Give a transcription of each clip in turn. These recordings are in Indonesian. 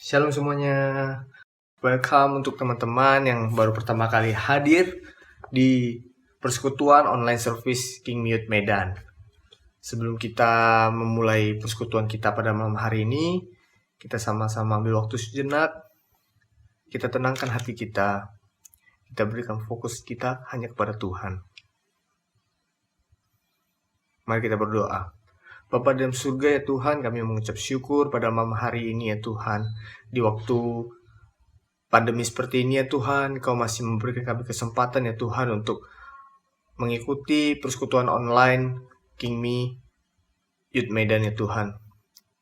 Shalom semuanya. Welcome untuk teman-teman yang baru pertama kali hadir di persekutuan online service King Youth Medan. Sebelum kita memulai persekutuan kita pada malam hari ini, kita sama-sama ambil waktu sejenak. Kita tenangkan hati kita. Kita berikan fokus kita hanya kepada Tuhan. Mari kita berdoa. Bapa dalam surga ya Tuhan, kami mengucap syukur pada malam hari ini ya Tuhan. Di waktu pandemi seperti ini ya Tuhan, Kau masih memberikan kami kesempatan ya Tuhan untuk mengikuti persekutuan online King Youth Medan ya Tuhan.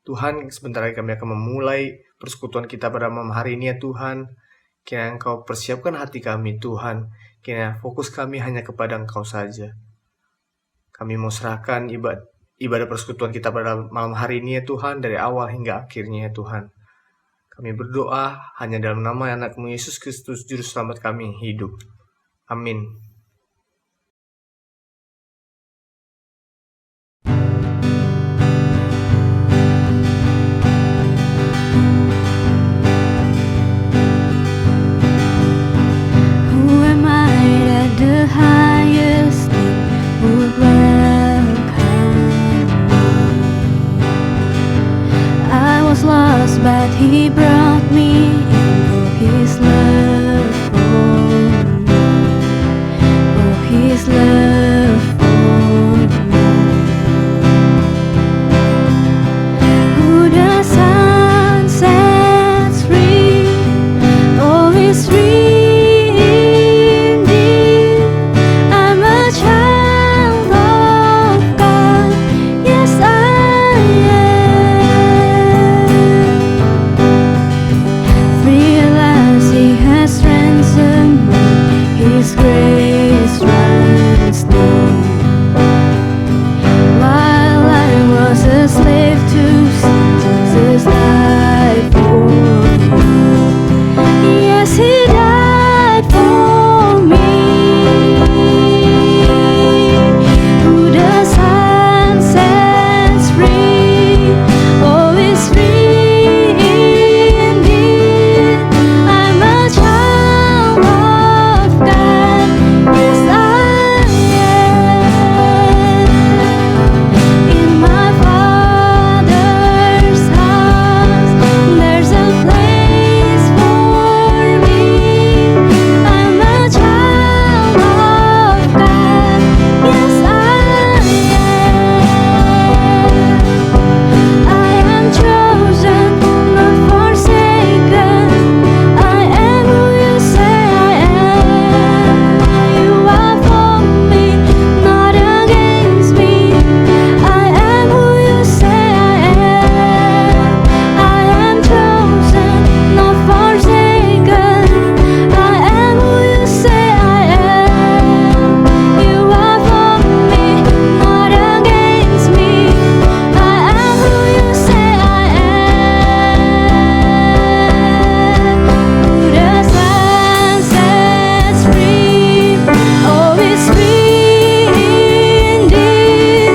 Tuhan, sebentar lagi kami akan memulai persekutuan kita pada malam hari ini ya Tuhan. Kiranya Engkau persiapkan hati kami Tuhan. Kiranya fokus kami hanya kepada Engkau saja. Kami mau serahkan ibadah persekutuan kita pada malam hari ini ya Tuhan, dari awal hingga akhirnya ya Tuhan. Kami berdoa hanya dalam nama anak-Mu Yesus Kristus, Juru Selamat kami yang hidup. Amin. Who am I that the highest thing would welcome me? I was lost, but He brought me in. Oh, His love for me. Oh, His love for me. Who the Son sets free, oh, is free indeed. I'm a child of God, yes I am. Realize He has ransomed me, His grace runs deep. While I was a slave to sin, Jesus died for me. Yes, He died for me. Who the Son sets free, oh, is free indeed. I'm a child of God, yes I am. In my Father's house, there's a place for me. I'm a child of God, yes I am chosen, not forsaken. I am who You say I am. You are for me, not against me. I am who You say I am. I am chosen, not forsaken. I am who You say I am. You are for me, not against me. I am who You say I am. Who the Son sets free, oh, is free indeed.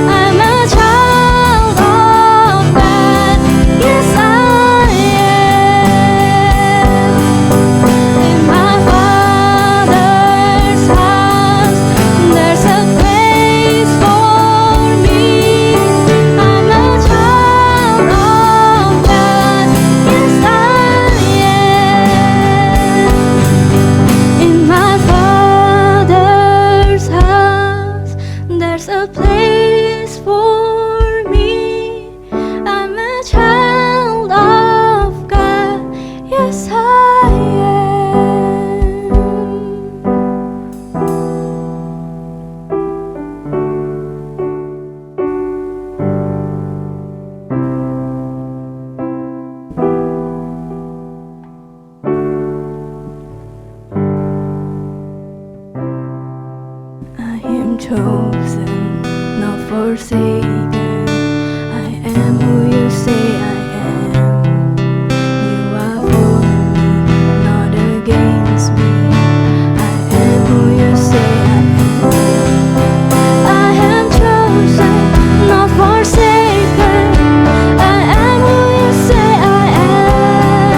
I'm a child of God, yes I am. In my Father's house, there's a place for me. I'm a child of God, yes I am. In my Father's house, there's a place for me. I'm a child of God, yes I am. I am chosen, not forsaken. I am who You say I am. You are for me, not against me. I am who You say I am. I am chosen, not forsaken. I am who You say I am.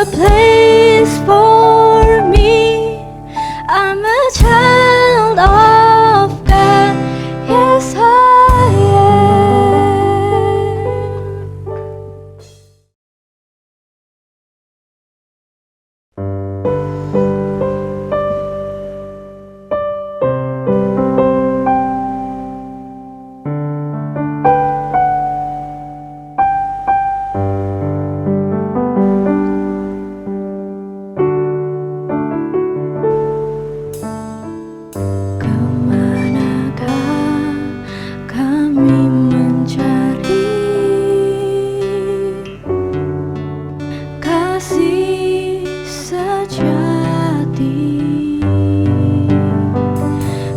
a place for me. I'm a child of God, yes I am. Kemanakah kami mencari kasih sejati?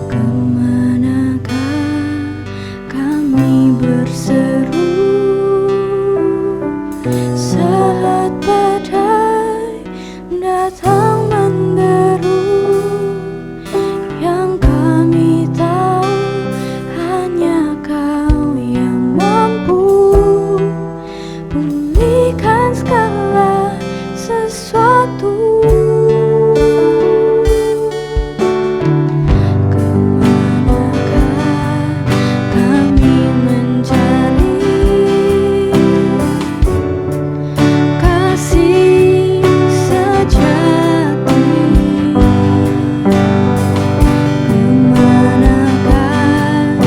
Kemanakah kami berseru saat badai datang menderu? Yang kami tahu hanya Kau yang mampu pulihkan segala sesuatu. Kemanakah kami mencari kasih sejati? Kemanakah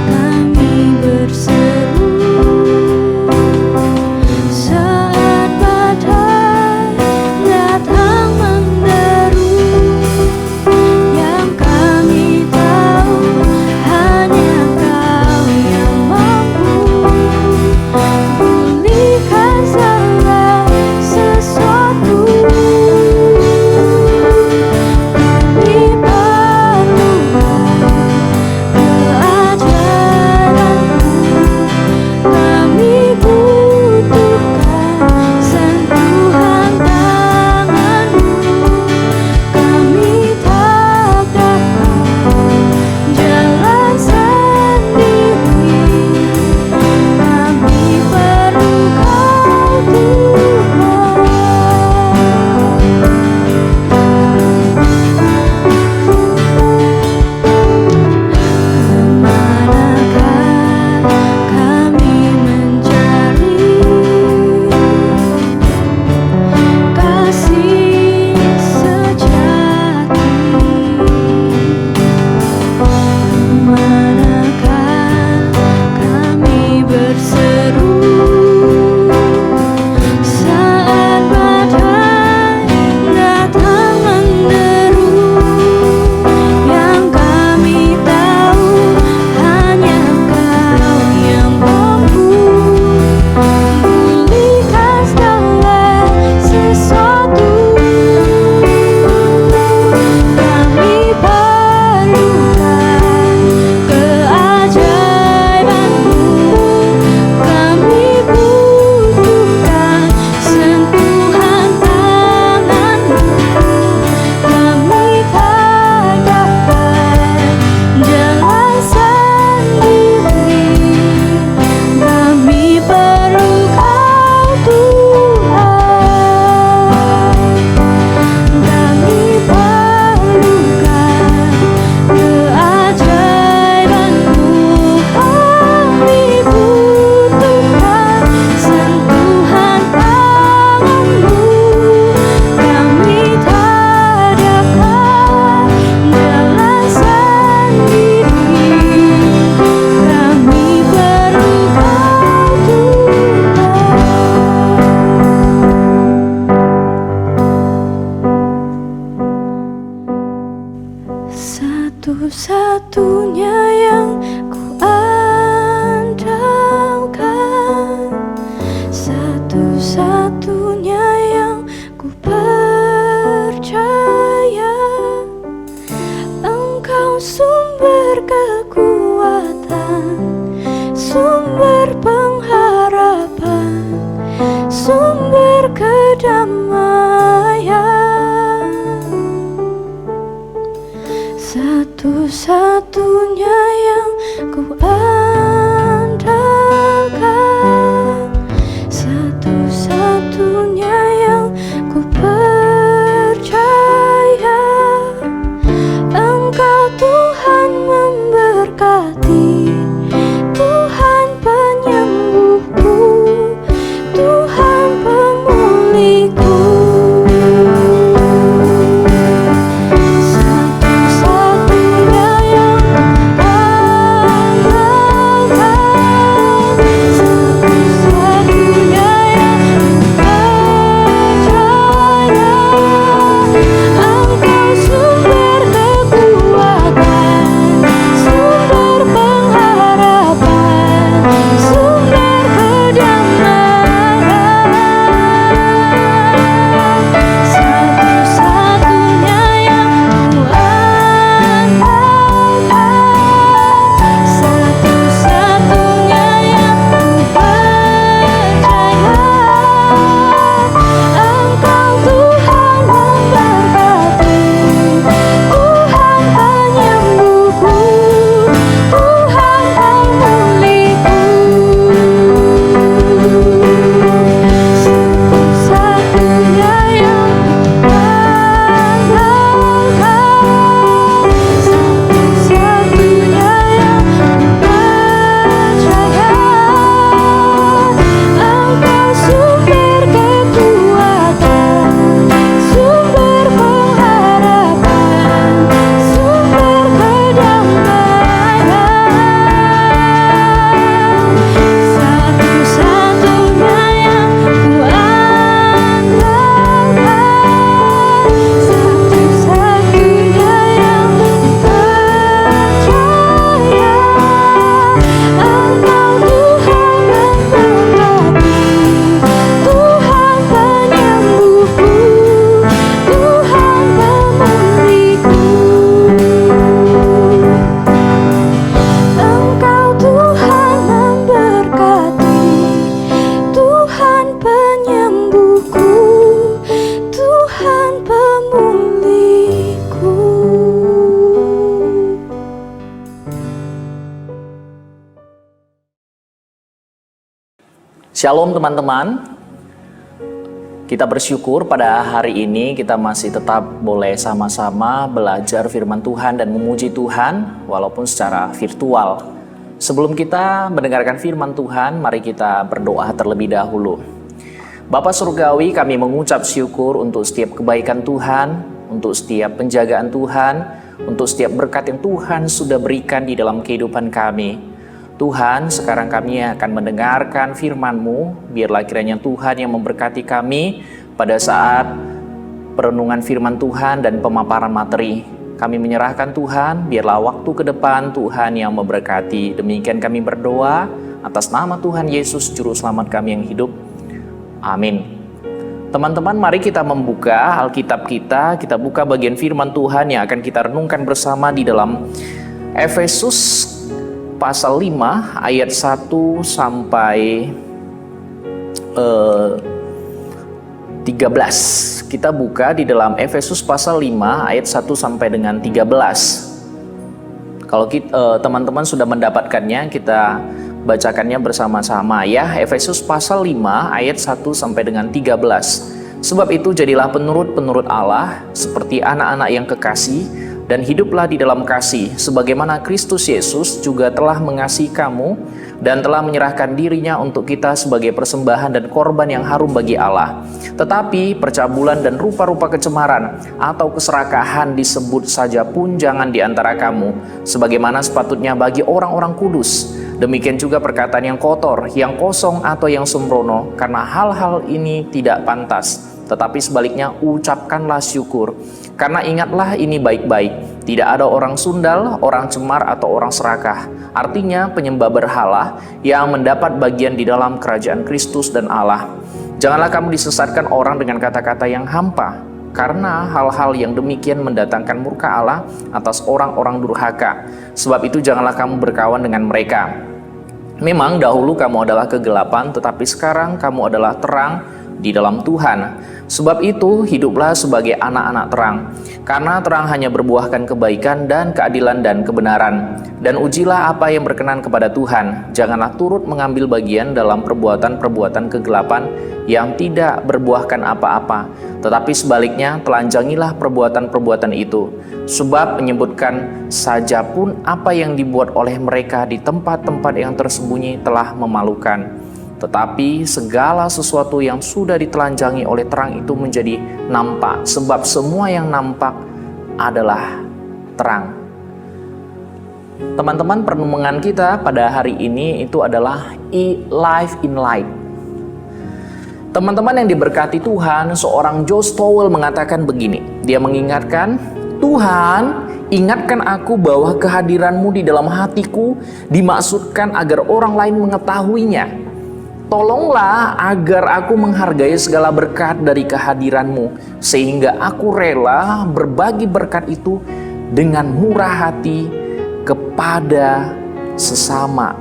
kami berseru saat badai datang menderu? Yang kami tahu hanya Kau yang mampu pulihkan segala sesuatu. Kami perlukan keajaiban-Mu, kami butuhkan sentuhan tangan-Mu. Kami tak dapat jalan sendiri, kami perlu Kau Tuhan. Kemanakah kami mencari kasih sejati? Kemanakah kami berseru saat badai datang menderu? Yang kami tahu hanya Kau yang mampu pulihkan segala sesuatu. Kami perlukan keajaiban-Mu, kami butuhkan sentuhan tangan-Mu. Kami tak dapat jalan sendiri, kami perlu Kau Tuhan. Kami perlukan keajaiban-Mu, kami butuhkan sentuhan tangan-Mu. Kami tak dapat jalan sendiri, kami perlu Kau Tuhan. Satu-satunya yang ku andalkan, satu-satunya yang ku percaya. Engkau sumber kekuatan, sumber pengharapan, sumber kedamaian. Satu-satunya yang ku andalkan, satu-satunya yang ku Shalom teman-teman. Kita bersyukur pada hari ini kita masih tetap boleh sama-sama belajar firman Tuhan dan memuji Tuhan walaupun secara virtual. Sebelum kita mendengarkan firman Tuhan, mari kita berdoa terlebih dahulu. Bapa Surgawi, kami mengucap syukur untuk setiap kebaikan Tuhan, untuk setiap penjagaan Tuhan, untuk setiap berkat yang Tuhan sudah berikan di dalam kehidupan kami. Tuhan, sekarang kami akan mendengarkan firman-Mu. Biarlah kiranya Tuhan yang memberkati kami pada saat perenungan firman Tuhan dan pemaparan materi. Kami menyerahkan Tuhan, biarlah waktu ke depan Tuhan yang memberkati. Demikian kami berdoa atas nama Tuhan Yesus, Juru Selamat kami yang hidup. Amin. Teman-teman, mari kita membuka Alkitab kita. Kita buka bagian firman Tuhan yang akan kita renungkan bersama di dalam Efesus pasal 5 ayat 1 sampai 13. Kita buka di dalam Efesus pasal 5 ayat 1 sampai dengan 13. Kalau teman-teman sudah mendapatkannya, kita bacakannya bersama-sama ya. Efesus pasal 5 ayat 1 sampai dengan 13. Sebab itu jadilah penurut-penurut Allah seperti anak-anak yang kekasih, dan hiduplah di dalam kasih, sebagaimana Kristus Yesus juga telah mengasihi kamu dan telah menyerahkan dirinya untuk kita sebagai persembahan dan korban yang harum bagi Allah. Tetapi percabulan dan rupa-rupa kecemaran atau keserakahan disebut saja pun jangan di antara kamu, sebagaimana sepatutnya bagi orang-orang kudus. Demikian juga perkataan yang kotor, yang kosong atau yang sembrono, karena hal-hal ini tidak pantas. Tetapi sebaliknya ucapkanlah syukur. Karena ingatlah ini baik-baik, tidak ada orang sundal, orang cemar, atau orang serakah. Artinya penyembah berhala yang mendapat bagian di dalam kerajaan Kristus dan Allah. Janganlah kamu disesatkan orang dengan kata-kata yang hampa, karena hal-hal yang demikian mendatangkan murka Allah atas orang-orang durhaka. Sebab itu janganlah kamu berkawan dengan mereka. Memang dahulu kamu adalah kegelapan, tetapi sekarang kamu adalah terang di dalam Tuhan. Sebab itu hiduplah sebagai anak-anak terang, karena terang hanya berbuahkan kebaikan dan keadilan dan kebenaran. Dan ujilah apa yang berkenan kepada Tuhan. Janganlah turut mengambil bagian dalam perbuatan-perbuatan kegelapan yang tidak berbuahkan apa-apa, tetapi sebaliknya telanjangilah perbuatan-perbuatan itu. Sebab menyebutkan saja pun apa yang dibuat oleh mereka di tempat-tempat yang tersembunyi telah memalukan. Tetapi segala sesuatu yang sudah ditelanjangi oleh terang itu menjadi nampak, sebab semua yang nampak adalah terang. Teman-teman, perenungan kita pada hari ini itu adalah Life in Light. Teman-teman yang diberkati Tuhan, seorang Josh Towell mengatakan begini. Dia mengingatkan, Tuhan, ingatkan aku bahwa kehadiran-Mu di dalam hatiku dimaksudkan agar orang lain mengetahuinya. Tolonglah agar aku menghargai segala berkat dari kehadiran-Mu, sehingga aku rela berbagi berkat itu dengan murah hati kepada sesama.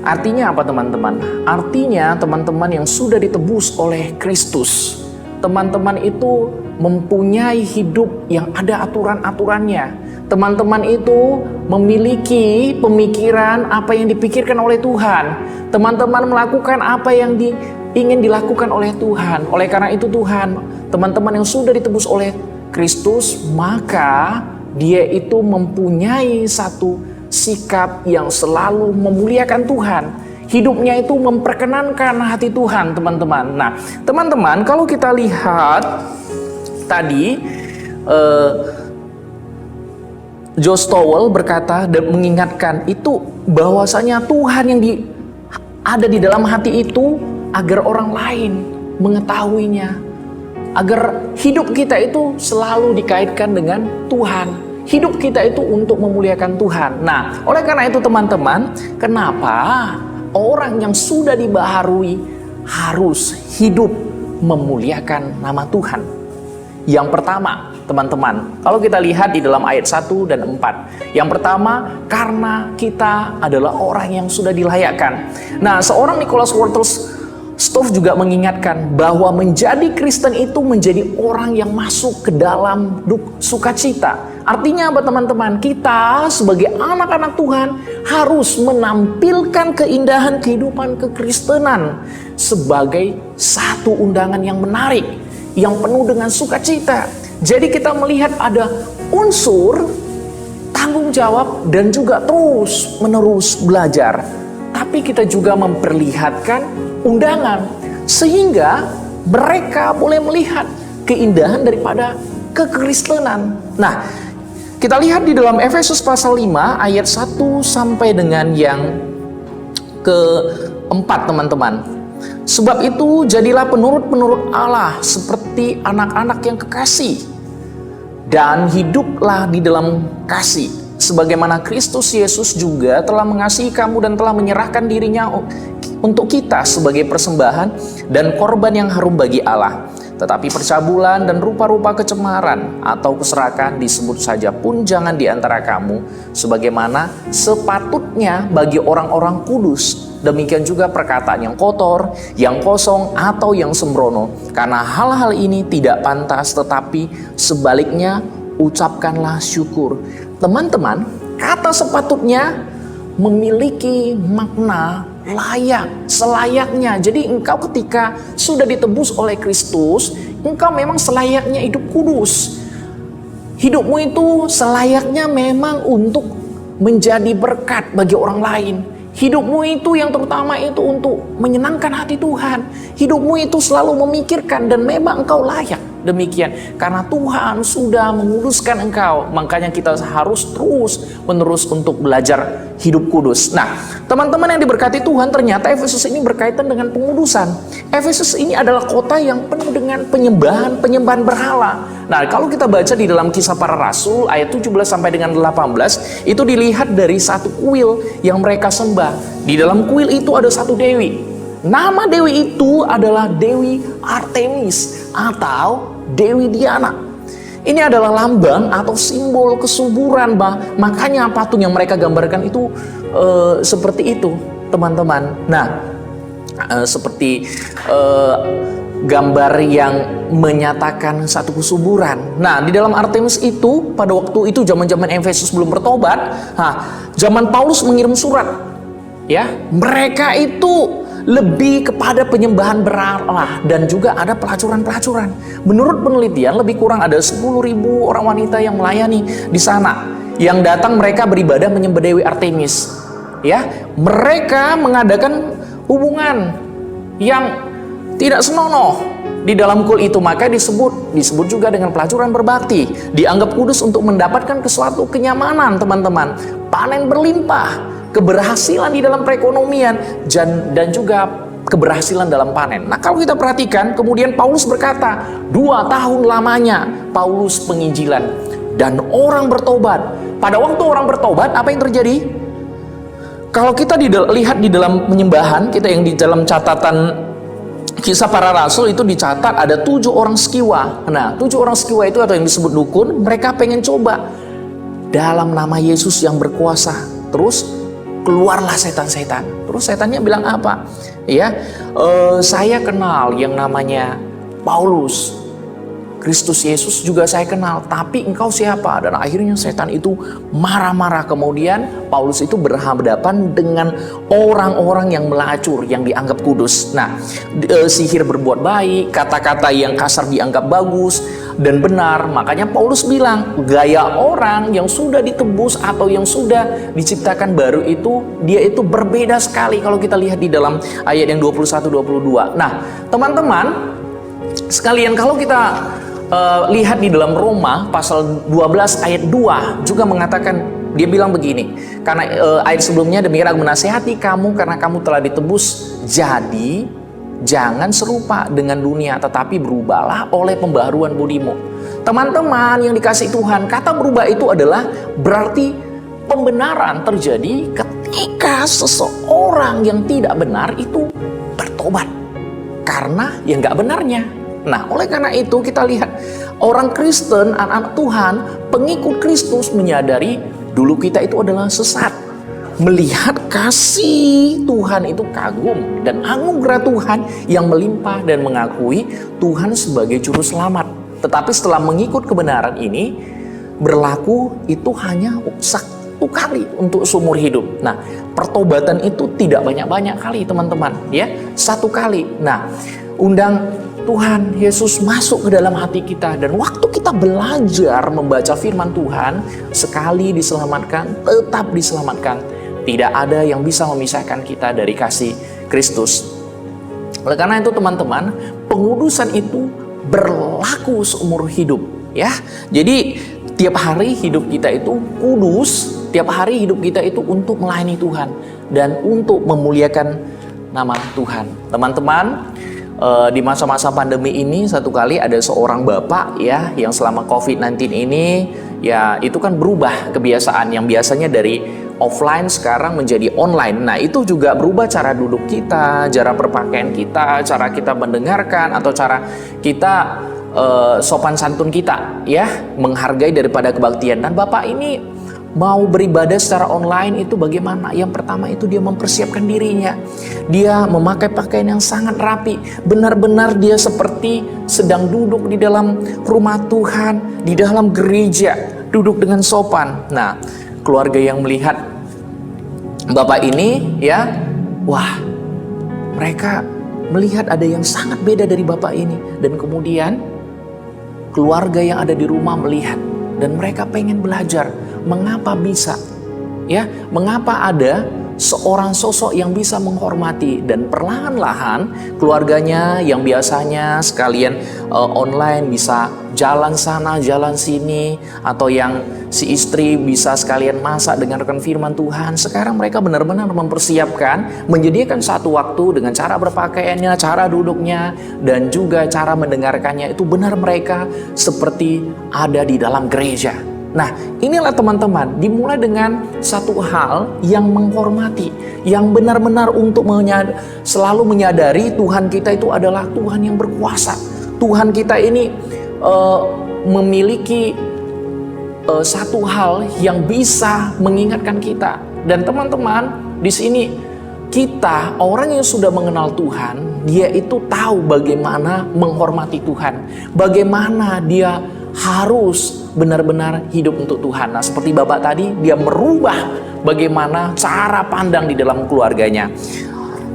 Artinya apa teman-teman? Artinya teman-teman yang sudah ditebus oleh Kristus, teman-teman itu mempunyai hidup yang ada aturan-aturannya. Teman-teman itu memiliki pemikiran apa yang dipikirkan oleh Tuhan. Teman-teman melakukan apa yang ingin dilakukan oleh Tuhan. Oleh karena itu Tuhan, teman-teman yang sudah ditebus oleh Kristus, maka dia itu mempunyai satu sikap yang selalu memuliakan Tuhan. Hidupnya itu memperkenankan hati Tuhan, teman-teman. Nah, teman-teman, kalau kita lihat tadi Josh Towell berkata dan mengingatkan itu bahwasanya Tuhan yang ada di dalam hati itu agar orang lain mengetahuinya, agar hidup kita itu selalu dikaitkan dengan Tuhan. Hidup kita itu untuk memuliakan Tuhan. Nah, oleh karena itu teman-teman, kenapa orang yang sudah dibaharui harus hidup memuliakan nama Tuhan? Yang pertama, teman-teman, kalau kita lihat di dalam ayat 1 dan 4. Yang pertama, karena kita adalah orang yang sudah dilayakkan. Nah, seorang Nicholas Wolterstorff juga mengingatkan bahwa menjadi Kristen itu menjadi orang yang masuk ke dalam sukacita. Artinya apa teman-teman? Kita sebagai anak-anak Tuhan harus menampilkan keindahan kehidupan kekristenan sebagai satu undangan yang menarik, yang penuh dengan sukacita. Jadi kita melihat ada unsur tanggung jawab dan juga terus menerus belajar. Tapi kita juga memperlihatkan undangan sehingga mereka boleh melihat keindahan daripada kekristenan. Nah, kita lihat di dalam Efesus pasal 5 ayat 1 sampai dengan yang keempat teman-teman. Sebab itu jadilah penurut-penurut Allah seperti anak-anak yang kekasih, dan hiduplah di dalam kasih sebagaimana Kristus Yesus juga telah mengasihi kamu dan telah menyerahkan dirinya untuk kita sebagai persembahan dan korban yang harum bagi Allah. Tetapi percabulan dan rupa-rupa kecemaran atau keserakahan disebut saja pun jangan di antara kamu sebagaimana sepatutnya bagi orang-orang kudus. Demikian juga perkataan yang kotor, yang kosong atau yang sembrono, karena hal-hal ini tidak pantas, tetapi sebaliknya ucapkanlah syukur. Teman-teman, kata sepatutnya memiliki makna layak, selayaknya. Jadi engkau ketika sudah ditebus oleh Kristus, engkau memang selayaknya hidup kudus. Hidupmu itu selayaknya memang untuk menjadi berkat bagi orang lain. Hidupmu itu yang terutama itu untuk menyenangkan hati Tuhan. Hidupmu itu selalu memikirkan dan memang engkau layak demikian. Karena Tuhan sudah menguduskan engkau. Makanya kita harus terus menerus untuk belajar hidup kudus. Nah, teman-teman yang diberkati Tuhan, ternyata Efesus ini berkaitan dengan pengudusan. Efesus ini adalah kota yang penuh dengan penyembahan berhala. Nah, kalau kita baca di dalam Kisah Para Rasul ayat 17 sampai dengan 18, itu dilihat dari satu kuil yang mereka sembah. Di dalam kuil itu ada satu dewi. Nama dewi itu adalah Dewi Artemis atau Dewi Diana. Ini adalah lambang atau simbol kesuburan, makanya patung yang mereka gambarkan itu seperti itu, teman-teman. Nah, seperti gambar yang menyatakan satu kesuburan. Nah, di dalam Artemis itu pada waktu itu zaman-zaman Efesus belum bertobat, zaman Paulus mengirim surat, ya, mereka itu lebih kepada penyembahan berhala dan juga ada pelacuran-pelacuran. Menurut penelitian lebih kurang ada 10.000 orang wanita yang melayani di sana. Yang datang mereka beribadah menyembah Dewi Artemis. Ya, mereka mengadakan hubungan yang tidak senonoh di dalam kuil itu, maka disebut juga dengan pelacuran berbakti. Dianggap kudus untuk mendapatkan sesuatu kenyamanan, teman-teman. Panen berlimpah, keberhasilan di dalam perekonomian dan juga keberhasilan dalam panen. Nah, kalau kita perhatikan, kemudian Paulus berkata, 2 tahun lamanya Paulus penginjilan dan orang bertobat. Pada waktu orang bertobat, apa yang terjadi? Kalau kita lihat di dalam penyembahan, kita yang di dalam catatan Kisah Para Rasul itu dicatat ada 7 orang skiwa. Nah, 7 orang skiwa itu atau yang disebut dukun, mereka pengen coba dalam nama Yesus yang berkuasa. Terus keluarlah setan-setan. Terus setannya bilang apa? Ya, saya kenal yang namanya Paulus. Kristus Yesus juga saya kenal, tapi engkau siapa? Dan akhirnya setan itu marah-marah. Kemudian Paulus itu berhadapan dengan orang-orang yang melacur, yang dianggap kudus. Nah, sihir berbuat baik, kata-kata yang kasar dianggap bagus dan benar. Makanya Paulus bilang, gaya orang yang sudah ditebus atau yang sudah diciptakan baru itu, dia itu berbeda sekali kalau kita lihat di dalam ayat yang 21-22. Nah, teman-teman sekalian, kalau kita lihat di dalam Roma pasal 12 ayat 2 juga mengatakan, dia bilang begini, karena ayat sebelumnya, demikian aku menasihati kamu karena kamu telah ditebus, jadi jangan serupa dengan dunia, tetapi berubahlah oleh pembaharuan budimu. Teman-teman yang dikasihi Tuhan, kata berubah itu adalah berarti pembenaran terjadi ketika seseorang yang tidak benar itu bertobat karena yang nggak benarnya. Nah, oleh karena itu kita lihat orang Kristen, anak-anak Tuhan, pengikut Kristus menyadari dulu kita itu adalah sesat. Melihat kasih Tuhan itu kagum dan anugerah Tuhan yang melimpah dan mengakui Tuhan sebagai juru selamat. Tetapi setelah mengikut kebenaran ini, berlaku itu hanya satu kali untuk seumur hidup. Nah, pertobatan itu tidak banyak-banyak kali teman-teman, ya, satu kali. Nah, undang Tuhan Yesus masuk ke dalam hati kita, dan waktu kita belajar membaca firman Tuhan, sekali diselamatkan, tetap diselamatkan. Tidak ada yang bisa memisahkan kita dari kasih Kristus. Oleh karena itu teman-teman, pengudusan itu berlaku seumur hidup, ya. Jadi tiap hari hidup kita itu kudus, tiap hari hidup kita itu untuk melayani Tuhan dan untuk memuliakan nama Tuhan. Teman-teman, di masa-masa pandemi ini satu kali ada seorang bapak, ya, yang selama COVID-19 ini, ya, itu kan berubah kebiasaan yang biasanya dari offline sekarang menjadi online. Nah, itu juga berubah cara duduk kita, cara berpakaian kita, cara kita mendengarkan, atau cara kita sopan santun kita, ya, menghargai daripada kebaktian. Dan bapak ini mau beribadah secara online itu bagaimana? Yang pertama itu dia mempersiapkan dirinya. Dia memakai pakaian yang sangat rapi. Benar-benar dia seperti sedang duduk di dalam rumah Tuhan, di dalam gereja, duduk dengan sopan. Nah, keluarga yang melihat bapak ini, ya, wah, mereka melihat ada yang sangat beda dari bapak ini. Dan kemudian keluarga yang ada di rumah melihat, dan mereka pengen belajar mengapa bisa, ya, mengapa ada seorang sosok yang bisa menghormati. Dan perlahan-lahan keluarganya yang biasanya sekalian online bisa jalan sana jalan sini, atau yang si istri bisa sekalian masak dengarkan firman Tuhan, sekarang mereka benar-benar mempersiapkan, menyediakan satu waktu dengan cara berpakaiannya, cara duduknya, dan juga cara mendengarkannya itu benar mereka seperti ada di dalam gereja. Nah, inilah teman-teman, dimulai dengan satu hal yang menghormati, yang benar-benar untuk selalu menyadari Tuhan kita itu adalah Tuhan yang berkuasa. Tuhan kita ini memiliki satu hal yang bisa mengingatkan kita. Dan teman-teman, di sini kita, orang yang sudah mengenal Tuhan, dia itu tahu bagaimana menghormati Tuhan, bagaimana dia harus benar-benar hidup untuk Tuhan. Nah, seperti bapak tadi, dia merubah bagaimana cara pandang di dalam keluarganya.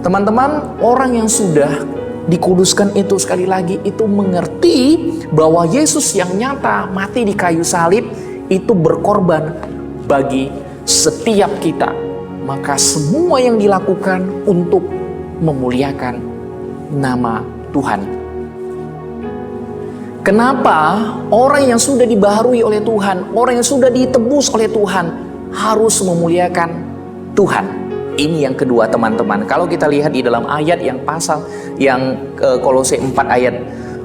Teman-teman, orang yang sudah dikuduskan itu, sekali lagi, itu mengerti bahwa Yesus yang nyata mati di kayu salib itu berkorban bagi setiap kita. Maka semua yang dilakukan untuk memuliakan nama Tuhan. Kenapa orang yang sudah dibaharui oleh Tuhan, orang yang sudah ditebus oleh Tuhan, harus memuliakan Tuhan? Ini yang kedua teman-teman. Kalau kita lihat di dalam ayat yang pasal yang Kolose 4 ayat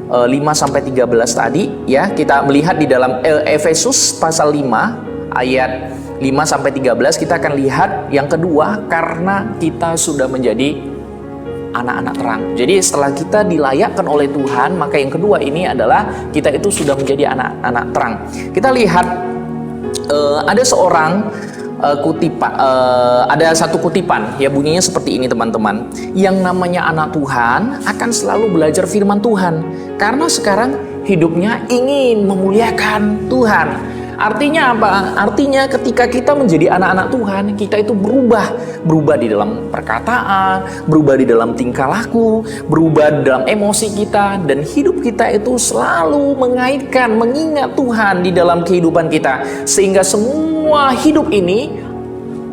5-13 tadi, ya, kita melihat di dalam Efesus pasal 5 ayat 5-13, kita akan lihat yang kedua, karena kita sudah menjadi anak-anak terang. Jadi setelah kita dilayakkan oleh Tuhan, maka yang kedua ini adalah kita itu sudah menjadi anak-anak terang. Kita lihat ada seorang ada satu kutipan, ya, bunyinya seperti ini teman-teman. Yang namanya anak Tuhan akan selalu belajar firman Tuhan, karena sekarang hidupnya ingin memuliakan Tuhan. Artinya apa? Artinya ketika kita menjadi anak-anak Tuhan, kita itu berubah di dalam perkataan, berubah di dalam tingkah laku, berubah di dalam emosi kita, dan hidup kita itu selalu mengingat Tuhan di dalam kehidupan kita, sehingga semua hidup ini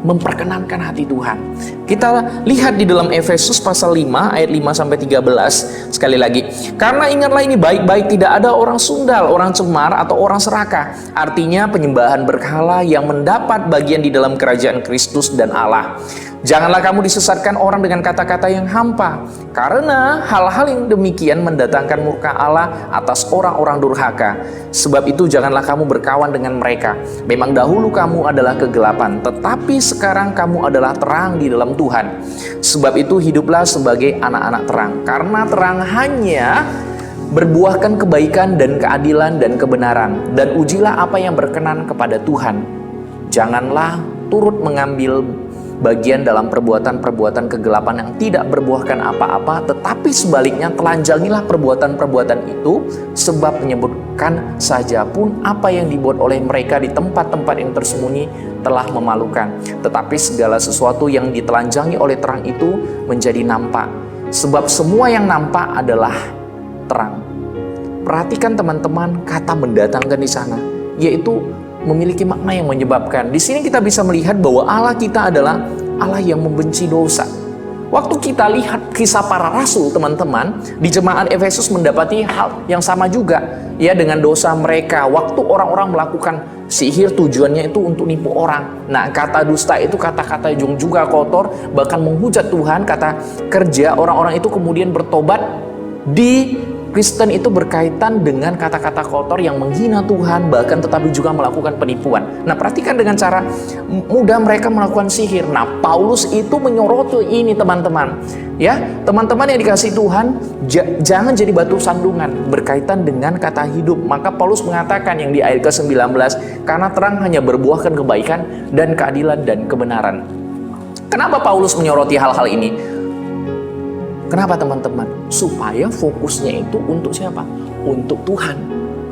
memperkenankan hati Tuhan. Kita lihat di dalam Efesus pasal 5 ayat 5-13 sekali lagi. Karena ingatlah ini baik-baik, tidak ada orang sundal, orang cemar, atau orang serakah. Artinya penyembahan berhala yang mendapat bagian di dalam kerajaan Kristus dan Allah. Janganlah kamu disesatkan orang dengan kata-kata yang hampa, karena hal-hal yang demikian mendatangkan murka Allah atas orang-orang durhaka. Sebab itu janganlah kamu berkawan dengan mereka. Memang dahulu kamu adalah kegelapan, tetapi sekarang kamu adalah terang di dalam Tuhan. Sebab itu hiduplah sebagai anak-anak terang, karena terang hanya berbuahkan kebaikan dan keadilan dan kebenaran, dan ujilah apa yang berkenan kepada Tuhan. Janganlah turut mengambil bagian dalam perbuatan-perbuatan kegelapan yang tidak berbuahkan apa-apa, tetapi sebaliknya telanjangilah perbuatan-perbuatan itu, sebab menyebutkan saja pun apa yang dibuat oleh mereka di tempat-tempat yang tersembunyi telah memalukan. Tetapi segala sesuatu yang ditelanjangi oleh terang itu menjadi nampak, sebab semua yang nampak adalah terang. Perhatikan teman-teman kata mendatangkan di sana, yaitu memiliki makna yang menyebabkan. Di sini kita bisa melihat bahwa Allah kita adalah Allah yang membenci dosa. Waktu kita lihat kisah para rasul, teman-teman, di jemaat Efesus mendapati hal yang sama juga, ya, dengan dosa mereka. Waktu orang-orang melakukan sihir, tujuannya itu untuk nipu orang. Nah, kata dusta itu kata-kata yang juga kotor, bahkan menghujat Tuhan. Kata kerja, orang-orang itu kemudian bertobat. Di Kristen itu berkaitan dengan kata-kata kotor yang menghina Tuhan, bahkan tetapi juga melakukan penipuan. Nah, perhatikan dengan cara mudah mereka melakukan sihir. Nah, Paulus itu menyoroti ini, teman-teman. Ya, teman-teman yang dikasih Tuhan, jangan jadi batu sandungan berkaitan dengan kata hidup. Maka Paulus mengatakan yang di ayat ke-19, karena terang hanya berbuahkan kebaikan dan keadilan dan kebenaran. Kenapa Paulus menyoroti hal-hal ini? Kenapa, teman-teman? Supaya fokusnya itu untuk siapa? Untuk Tuhan.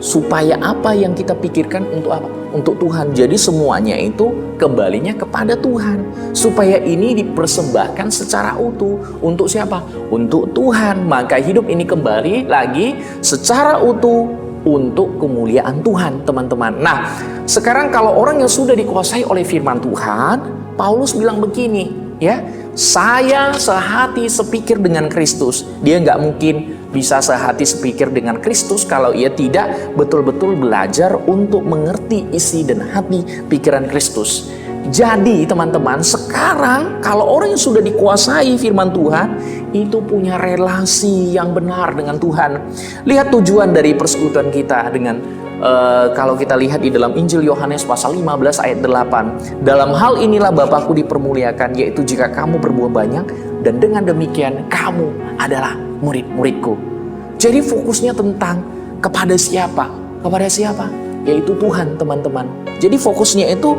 Supaya apa yang kita pikirkan untuk apa? Untuk Tuhan. Jadi semuanya itu kembalinya kepada Tuhan. Supaya ini dipersembahkan secara utuh. Untuk siapa? Untuk Tuhan. Maka hidup ini kembali lagi secara utuh untuk kemuliaan Tuhan, teman-teman. Nah, sekarang kalau orang yang sudah dikuasai oleh firman Tuhan, Paulus bilang begini, ya, saya sehati sepikir dengan Kristus. Dia nggak mungkin bisa sehati sepikir dengan Kristus kalau ia tidak betul-betul belajar untuk mengerti isi dan hati pikiran Kristus. Jadi teman-teman, sekarang kalau orang yang sudah dikuasai firman Tuhan, itu punya relasi yang benar dengan Tuhan. Lihat tujuan dari persekutuan kita dengan kalau kita lihat di dalam Injil Yohanes pasal 15 ayat 8. Dalam hal inilah Bapakku dipermuliakan, yaitu jika kamu berbuah banyak, dan dengan demikian kamu adalah murid-muridku. Jadi fokusnya tentang kepada siapa? Kepada siapa? Yaitu Tuhan, teman-teman. Jadi fokusnya itu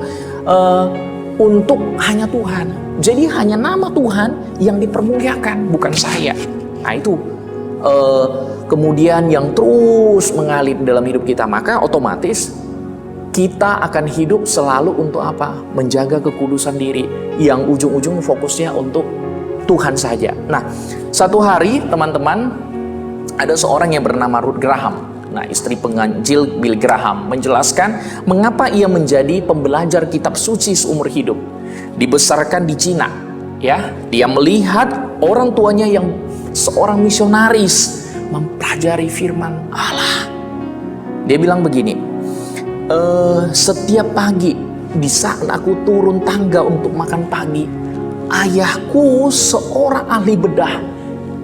untuk hanya Tuhan. Jadi hanya nama Tuhan yang dipermuliakan, bukan saya. Nah, itu kemudian yang terus mengalir dalam hidup kita, maka otomatis kita akan hidup selalu untuk apa? Menjaga kekudusan diri, yang ujung-ujung fokusnya untuk Tuhan saja. Nah, satu hari teman-teman, ada seorang yang bernama Ruth Graham. Nah, istri penginjil Bill Graham menjelaskan mengapa ia menjadi pembelajar kitab suci seumur hidup. Dibesarkan di Cina, ya. Dia melihat orang tuanya yang seorang misionaris mempelajari firman Allah. Dia bilang begini, setiap pagi di saat aku turun tangga untuk makan pagi, ayahku seorang ahli bedah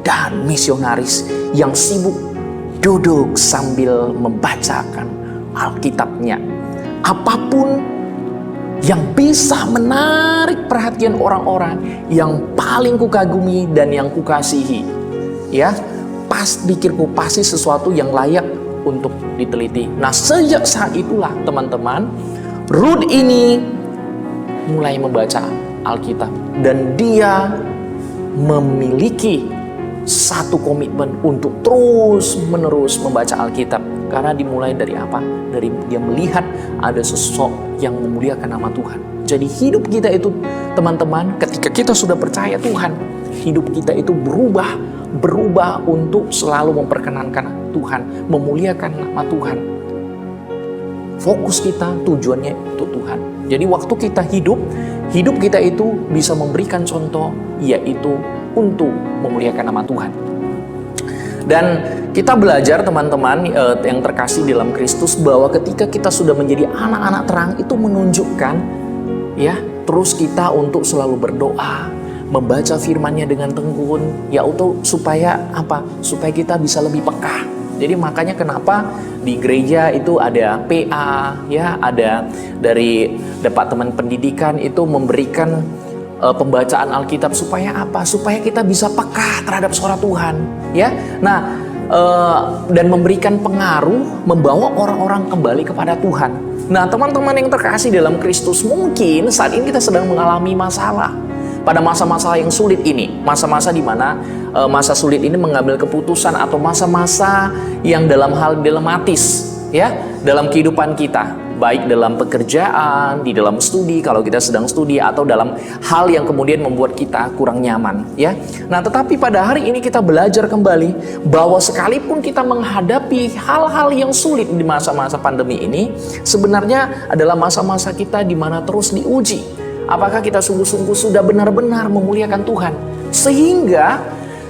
dan misionaris yang sibuk duduk sambil membacakan Alkitabnya. Apapun yang bisa menarik perhatian orang-orang yang paling kukagumi dan yang kukasihi, ya, pikirku pasti sesuatu yang layak untuk diteliti. Nah, sejak saat itulah teman-teman, Ruth ini mulai membaca Alkitab, dan dia memiliki satu komitmen untuk terus-menerus membaca Alkitab. Karena dimulai dari apa? Dari dia melihat ada sosok yang memuliakan nama Tuhan. Jadi hidup kita itu, teman-teman, ketika kita sudah percaya Tuhan, hidup kita itu berubah untuk selalu memperkenankan Tuhan, memuliakan nama Tuhan. Fokus kita, tujuannya untuk Tuhan. Jadi waktu kita hidup kita itu bisa memberikan contoh, yaitu untuk memuliakan nama Tuhan. Dan kita belajar, teman-teman yang terkasih dalam Kristus, bahwa ketika kita sudah menjadi anak-anak terang, itu menunjukkan, ya, terus kita untuk selalu berdoa, membaca firman-Nya dengan tekun, ya, untuk supaya apa? Supaya kita bisa lebih peka. Jadi makanya kenapa di gereja itu ada PA, ya, ada dari Departemen Pendidikan itu memberikan pembacaan Alkitab, supaya apa? Supaya kita bisa peka terhadap suara Tuhan, ya. Nah, dan memberikan pengaruh, membawa orang-orang kembali kepada Tuhan. Nah, teman-teman yang terkasih dalam Kristus, mungkin saat ini kita sedang mengalami masalah. pada masa-masa yang sulit ini, masa-masa di mana masa sulit ini mengambil keputusan atau masa-masa yang dalam hal dilematis ya dalam kehidupan kita, baik dalam pekerjaan, di dalam studi kalau kita sedang studi, atau dalam hal yang kemudian membuat kita kurang nyaman ya. Nah, tetapi pada hari ini kita belajar kembali bahwa sekalipun kita menghadapi hal-hal yang sulit di masa-masa pandemi ini, sebenarnya adalah masa-masa kita di mana terus diuji. Apakah kita sungguh-sungguh sudah benar-benar memuliakan Tuhan, sehingga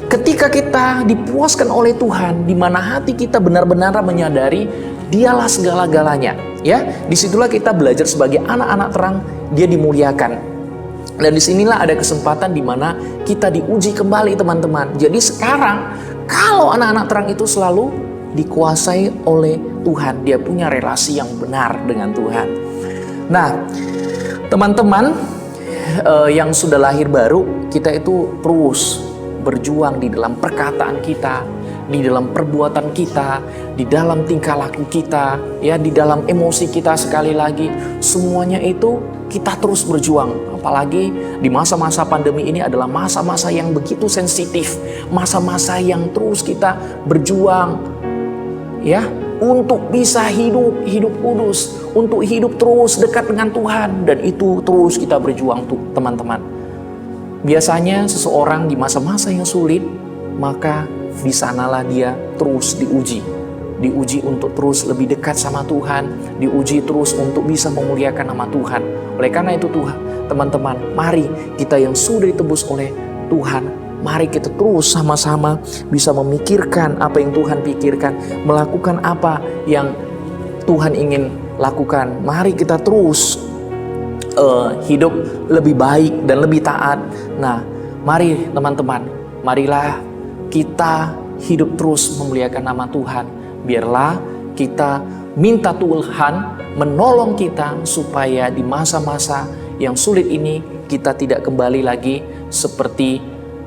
ketika kita dipuaskan oleh Tuhan, di mana hati kita benar-benar menyadari Dialah segala-galanya, ya. Disitulah kita belajar sebagai anak-anak terang, Dia dimuliakan. Dan disinilah ada kesempatan di mana kita diuji kembali, teman-teman. Jadi sekarang, kalau anak-anak terang itu selalu dikuasai oleh Tuhan, dia punya relasi yang benar dengan Tuhan. Nah, teman-teman yang sudah lahir baru, kita itu terus berjuang di dalam perkataan kita, di dalam perbuatan kita, di dalam tingkah laku kita, ya, di dalam emosi kita. Sekali lagi, semuanya itu kita terus berjuang. Apalagi di masa-masa pandemi ini adalah masa-masa yang begitu sensitif, masa-masa yang terus kita berjuang, ya, untuk bisa hidup kudus, untuk hidup terus dekat dengan Tuhan. Dan itu terus kita berjuang tuh, teman-teman. Biasanya seseorang di masa-masa yang sulit, maka di sanalah dia terus diuji untuk terus lebih dekat sama Tuhan, diuji terus untuk bisa memuliakan nama Tuhan. Oleh karena itu Tuhan, teman-teman, mari kita yang sudah ditebus oleh Tuhan, mari kita terus sama-sama bisa memikirkan apa yang Tuhan pikirkan, melakukan apa yang Tuhan ingin lakukan. Mari kita terus hidup lebih baik dan lebih taat. Nah, mari teman-teman, marilah kita hidup terus memuliakan nama Tuhan. Biarlah kita minta Tuhan menolong kita supaya di masa-masa yang sulit ini kita tidak kembali lagi seperti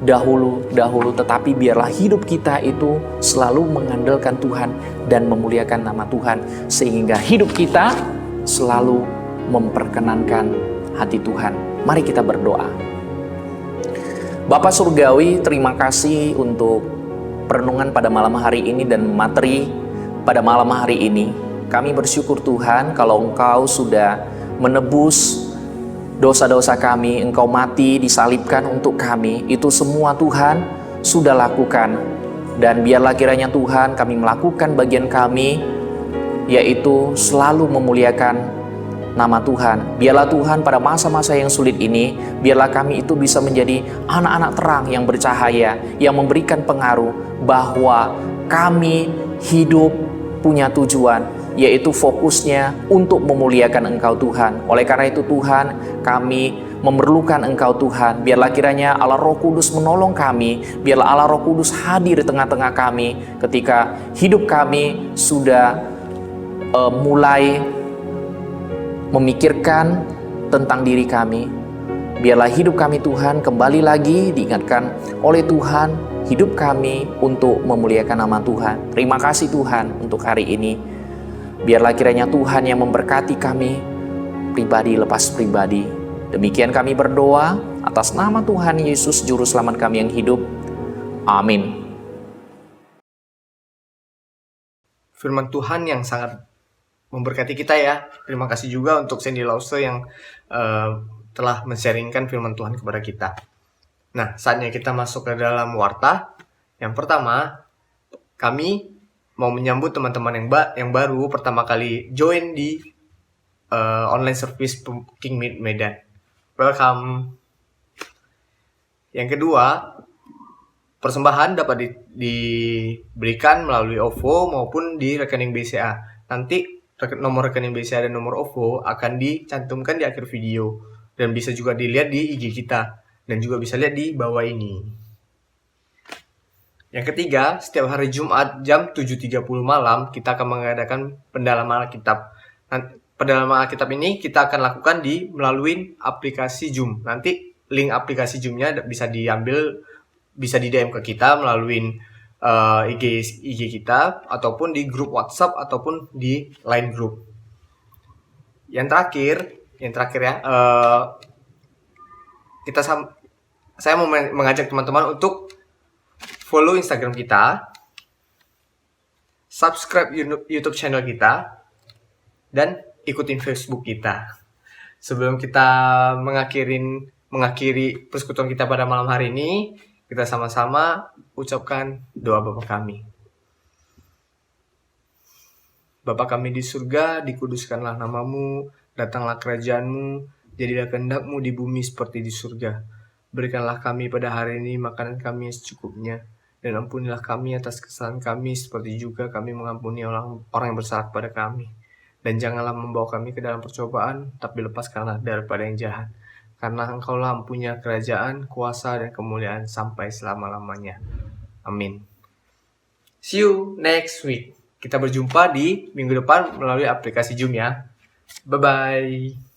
dahulu, tetapi biarlah hidup kita itu selalu mengandalkan Tuhan dan memuliakan nama Tuhan, sehingga hidup kita selalu memperkenankan hati Tuhan. Mari kita berdoa. Bapa Surgawi, terima kasih untuk perenungan pada malam hari ini dan materi pada malam hari ini. Kami bersyukur Tuhan kalau Engkau sudah menebus dosa-dosa kami, Engkau mati disalibkan untuk kami. Itu semua Tuhan sudah lakukan. Dan biarlah kiranya Tuhan kami melakukan bagian kami, yaitu selalu memuliakan nama Tuhan. Biarlah Tuhan pada masa-masa yang sulit ini, biarlah kami itu bisa menjadi anak-anak terang yang bercahaya, yang memberikan pengaruh bahwa kami hidup punya tujuan, yaitu fokusnya untuk memuliakan Engkau Tuhan. Oleh karena itu Tuhan, kami memerlukan Engkau Tuhan. Biarlah kiranya Allah Roh Kudus menolong kami, biarlah Allah Roh Kudus hadir di tengah-tengah kami ketika hidup kami sudah mulai memikirkan tentang diri kami. Biarlah hidup kami Tuhan kembali lagi diingatkan oleh Tuhan, hidup kami untuk memuliakan nama Tuhan. Terima kasih Tuhan untuk hari ini. Biarlah kiranya Tuhan yang memberkati kami pribadi lepas pribadi. Demikian kami berdoa atas nama Tuhan Yesus Juru Selamat kami yang hidup. Amin. Firman Tuhan yang sangat memberkati kita ya. Terima kasih juga untuk Sandy Lause yang telah men-sharingkan firman Tuhan kepada kita. Nah, saatnya kita masuk ke dalam warta. Yang pertama, kami mau menyambut teman-teman yang baru pertama kali join di online service King Medan. Welcome. Yang kedua, persembahan dapat diberikan melalui OVO maupun di rekening BCA. Nanti nomor rekening BCA dan nomor OVO akan dicantumkan di akhir video dan bisa juga dilihat di IG kita dan juga bisa lihat di bawah ini. Yang ketiga, setiap hari Jumat jam 7.30 malam kita akan mengadakan pendalaman Alkitab. Pendalaman Alkitab ini kita akan lakukan melalui aplikasi Zoom. Nanti link aplikasi Zoom-nya bisa diambil, bisa di-DM ke kita melalui IG kita ataupun di grup WhatsApp ataupun di Line group. Yang terakhir ya, saya mau mengajak teman-teman untuk follow Instagram kita, subscribe YouTube channel kita, dan ikutin Facebook kita. Sebelum kita mengakhiri persekutuan kita pada malam hari ini, kita sama-sama ucapkan doa Bapa kami. Bapa kami di surga, dikuduskanlah namamu, datanglah kerajaanmu, jadilah kehendak-mu di bumi seperti di surga. Berikanlah kami pada hari ini makanan kami yang secukupnya, dan ampunilah kami atas kesalahan kami seperti juga kami mengampuni orang yang bersalah kepada kami. Dan janganlah membawa kami ke dalam percobaan, tapi lepaskanlah daripada yang jahat. Karena Engkaulah yang punya kerajaan, kuasa, dan kemuliaan sampai selama-lamanya. Amin. See you next week. Kita berjumpa di minggu depan melalui aplikasi Zoom ya. Bye-bye.